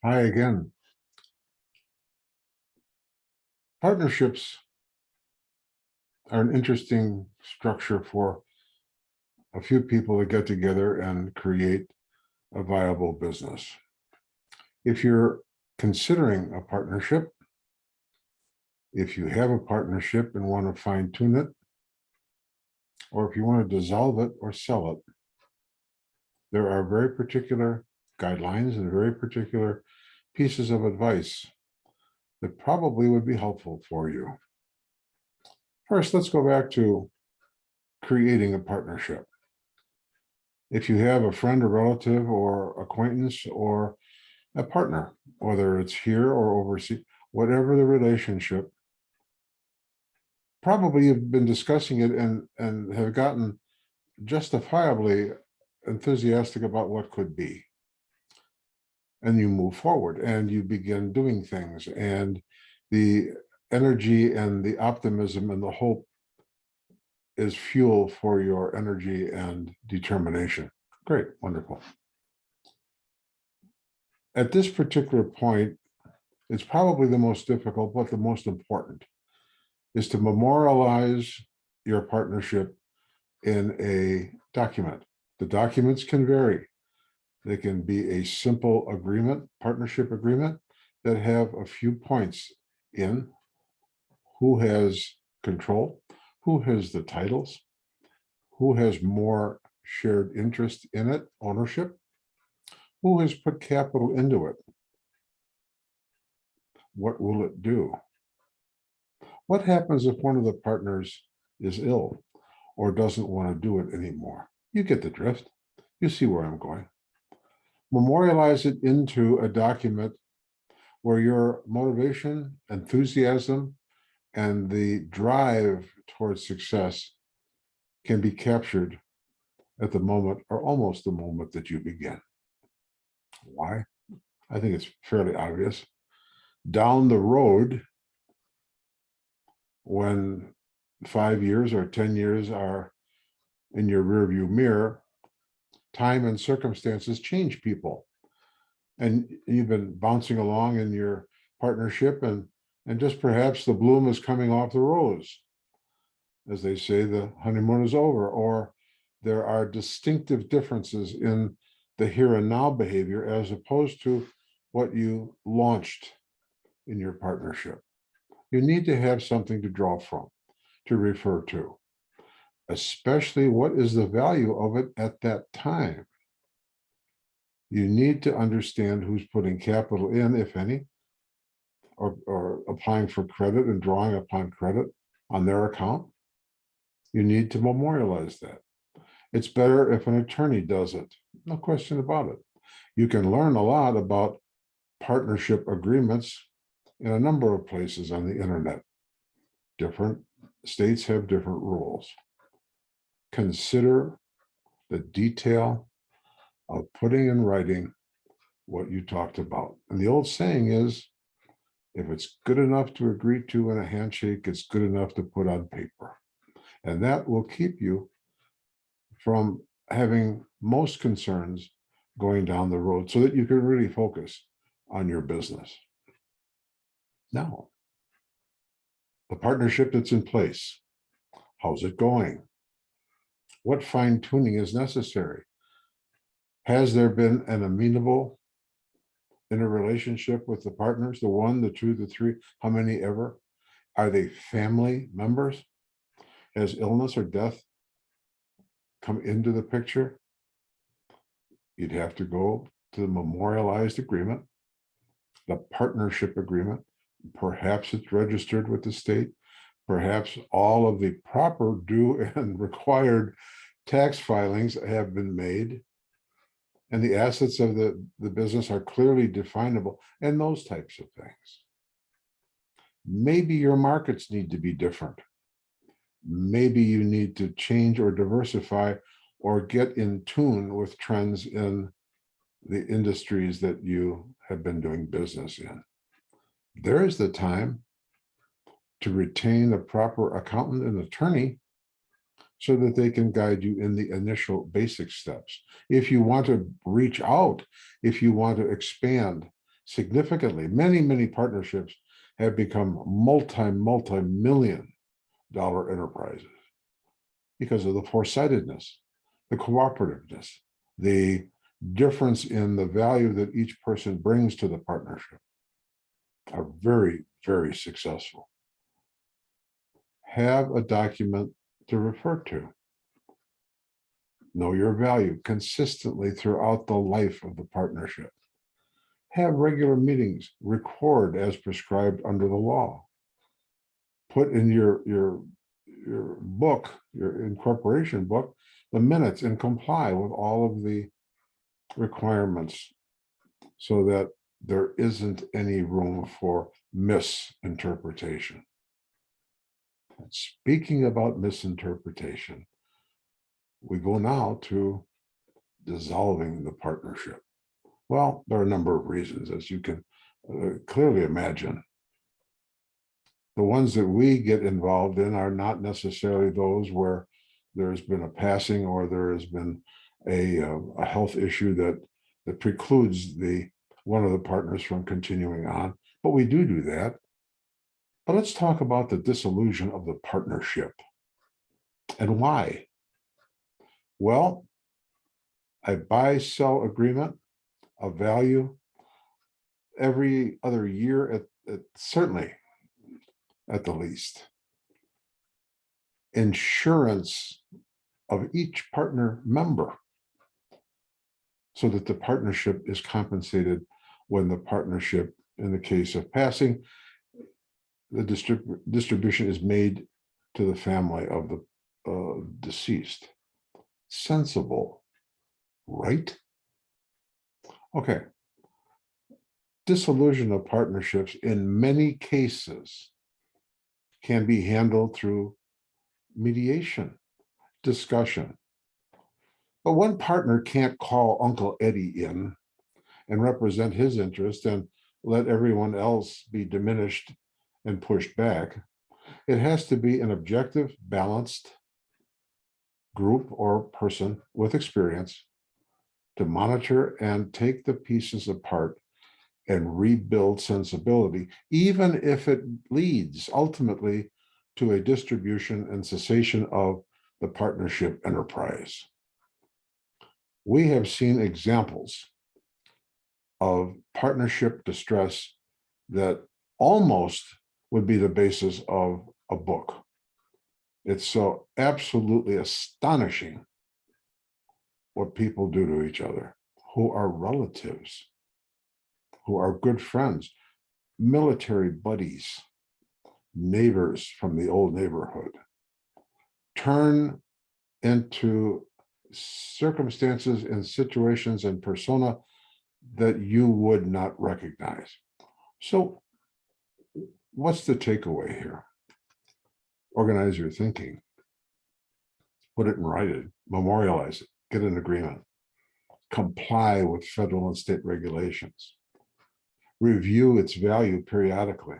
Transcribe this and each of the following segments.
Hi again. Partnerships are an interesting structure for a few people to get together and create a viable business. If you're considering a partnership, if you have a partnership and want to fine tune it, or if you want to dissolve it or sell it, there are very particular guidelines and very particular pieces of advice that probably would be helpful for you. First, let's go back to creating a partnership. If you have a friend or relative or acquaintance or a partner, whether it's here or overseas, whatever the relationship, probably you've been discussing it and have gotten justifiably enthusiastic about what could be. And you move forward and you begin doing things, and the energy and the optimism and the hope is fuel for your energy and determination. Great, wonderful. At this particular point, it's probably the most difficult, but the most important, is to memorialize your partnership in a document. The documents can vary. They can be a simple agreement, partnership agreement, that have a few points in who has control, who has the titles, who has more shared interest in it, ownership, who has put capital into it, what will it do? What happens if one of the partners is ill or doesn't want to do it anymore? You get the drift. You see where I'm going. Memorialize it into a document where your motivation, enthusiasm, and the drive towards success can be captured at the moment or almost the moment that you begin. Why? I think it's fairly obvious. Down the road, when 5 years or 10 years are in your rearview mirror, time and circumstances change people. And you've been bouncing along in your partnership, and just perhaps the bloom is coming off the rose. As they say, the honeymoon is over, or there are distinctive differences in the here and now behavior as opposed to what you launched in your partnership. You need to have something to draw from, to refer to, especially what is the value of it at that time. You need to understand who's putting capital in, if any, or applying for credit and drawing upon credit on their account. You need to memorialize that. It's better if an attorney does it, no question about it. You can learn a lot about partnership agreements in a number of places on the internet. Different states have different rules. Consider the detail of putting in writing what you talked about. And the old saying is, if it's good enough to agree to in a handshake, it's good enough to put on paper. And that will keep you from having most concerns going down the road so that you can really focus on your business. Now, the partnership that's in place, how's it going? What fine tuning is necessary? Has there been an amenable in a relationship with the partners, the one, the two, the three, how many ever? Are they family members? Has illness or death come into the picture? You'd have to go to the memorialized agreement, the partnership agreement. Perhaps it's registered with the state. Perhaps all of the proper due and required tax filings have been made, and the assets of the business are clearly definable, and those types of things. Maybe your markets need to be different. Maybe you need to change or diversify or get in tune with trends in the industries that you have been doing business in. There is the time to retain a proper accountant and attorney so that they can guide you in the initial basic steps. If you want to reach out, if you want to expand significantly, many partnerships have become multi-million dollar enterprises because of the foresightedness, the cooperativeness, the difference in the value that each person brings to the partnership are very successful. Have a document to refer to. Know your value consistently throughout the life of the partnership. Have regular meetings, record as prescribed under the law. Put in your book, your incorporation book, the minutes and comply with all of the requirements so that there isn't any room for misinterpretation. Speaking about misinterpretation, we go now to dissolving the partnership. Well, there are a number of reasons, as you can clearly imagine. The ones that we get involved in are not necessarily those where there's been a passing or there has been a health issue that precludes one of the partners from continuing on, but we do that. But let's talk about the dissolution of the partnership and why. Well, a buy-sell agreement of value every other year, certainly at the least. Insurance of each partner member so that the partnership is compensated when the partnership, in the case of passing, the distribution is made to the family of the deceased. Sensible, right? Okay. Dissolution of partnerships in many cases can be handled through mediation, discussion. But one partner can't call Uncle Eddie in and represent his interest and let everyone else be diminished and pushed back. It has to be an objective, balanced group or person with experience to monitor and take the pieces apart and rebuild sensibility, even if it leads ultimately to a distribution and cessation of the partnership enterprise. We have seen examples of partnership distress that almost would be the basis of a book. It's so absolutely astonishing what people do to each other who are relatives, who are good friends, military buddies, neighbors from the old neighborhood, turn into circumstances and situations and persona that you would not recognize. So what's the takeaway here? Organize your thinking, put it in writing, memorialize it, get an agreement, comply with federal and state regulations, review its value periodically.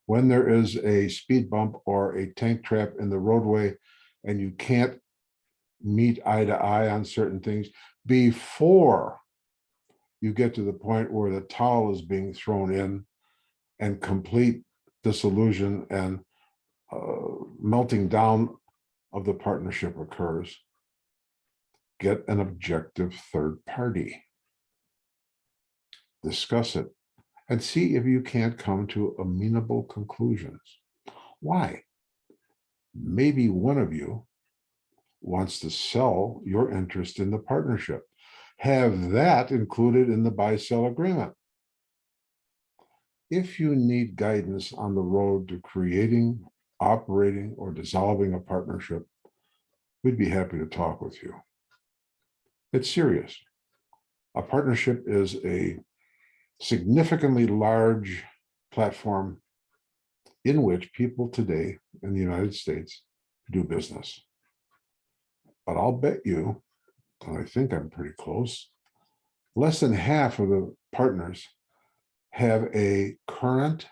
When there is a speed bump or a tank trap in the roadway and you can't meet eye to eye on certain things, before you get to the point where the towel is being thrown in and complete disillusion and melting down of the partnership occurs, get an objective third party. Discuss it and see if you can't come to amenable conclusions. Why? Maybe one of you wants to sell your interest in the partnership. Have that included in the buy-sell agreement. If you need guidance on the road to creating, operating, or dissolving a partnership, we'd be happy to talk with you. It's serious. A partnership is a significantly large platform in which people today in the United States do business. But I'll bet you, and I think I'm pretty close, less than half of the partners have a current,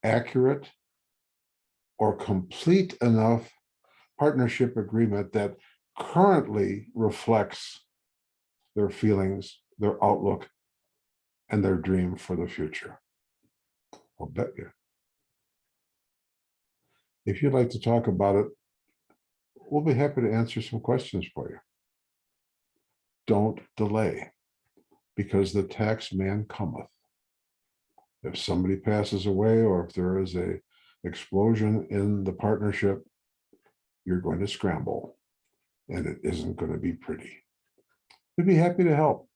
accurate, or complete enough partnership agreement that currently reflects their feelings, their outlook, and their dream for the future? I'll bet you. If you'd like to talk about it, we'll be happy to answer some questions for you. Don't delay, because the tax man cometh. If somebody passes away, or if there is a explosion in the partnership, you're going to scramble, and it isn't going to be pretty. We'd be happy to help.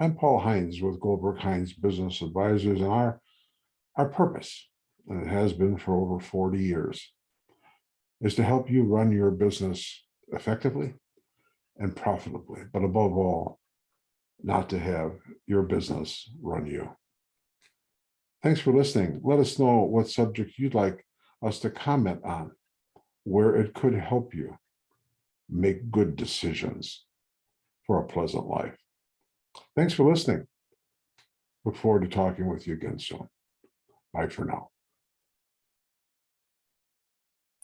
I'm Paul Heinze with Goldberg Heinze Business Advisors, and our purpose, and it has been for over 40 years, is to help you run your business effectively and profitably, but above all, not to have your business run you. Thanks for listening. Let us know what subject you'd like us to comment on, where it could help you make good decisions for a pleasant life. Thanks for listening. Look forward to talking with you again soon. Bye for now.